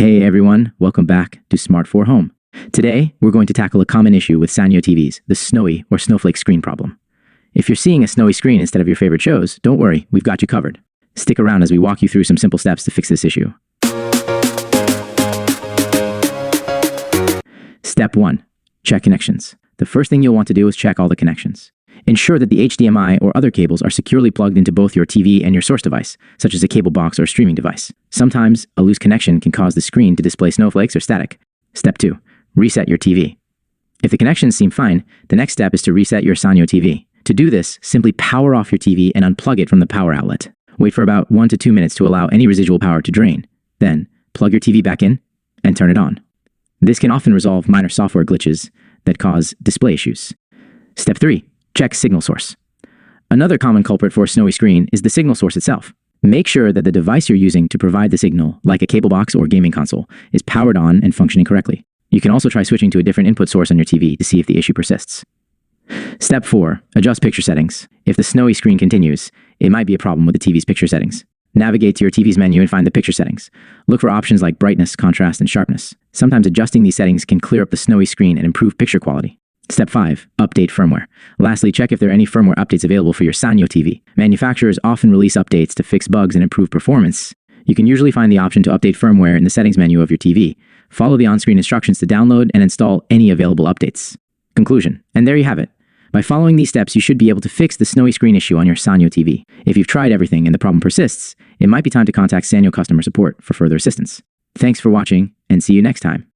Hey everyone, welcome back to Smart for Home. Today, we're going to tackle a common issue with Sanyo TVs, the snowy or snowflake screen problem. If you're seeing a snowy screen instead of your favorite shows, don't worry, we've got you covered. Stick around as we walk you through some simple steps to fix this issue. Step 1. Check connections. The first thing you'll want to do is check all the connections. Ensure that the HDMI or other cables are securely plugged into both your TV and your source device, such as a cable box or streaming device. Sometimes, a loose connection can cause the screen to display snowflakes or static. Step 2. Reset your TV. If the connections seem fine, the next step is to reset your Sanyo TV. To do this, simply power off your TV and unplug it from the power outlet. Wait for about 1 to 2 minutes to allow any residual power to drain. Then, plug your TV back in and turn it on. This can often resolve minor software glitches that cause display issues. Step 3. Check signal source. Another common culprit for a snowy screen is the signal source itself. Make sure that the device you're using to provide the signal, like a cable box or gaming console, is powered on and functioning correctly. You can also try switching to a different input source on your TV to see if the issue persists. Step 4. Adjust picture settings. If the snowy screen continues, it might be a problem with the TV's picture settings. Navigate to your TV's menu and find the picture settings. Look for options like brightness, contrast, and sharpness. Sometimes adjusting these settings can clear up the snowy screen and improve picture quality. Step 5. Update firmware. Lastly, check if there are any firmware updates available for your Sanyo TV. Manufacturers often release updates to fix bugs and improve performance. You can usually find the option to update firmware in the settings menu of your TV. Follow the on-screen instructions to download and install any available updates. Conclusion. And there you have it. By following these steps, you should be able to fix the snowy screen issue on your Sanyo TV. If you've tried everything and the problem persists, it might be time to contact Sanyo customer support for further assistance. Thanks for watching, and see you next time.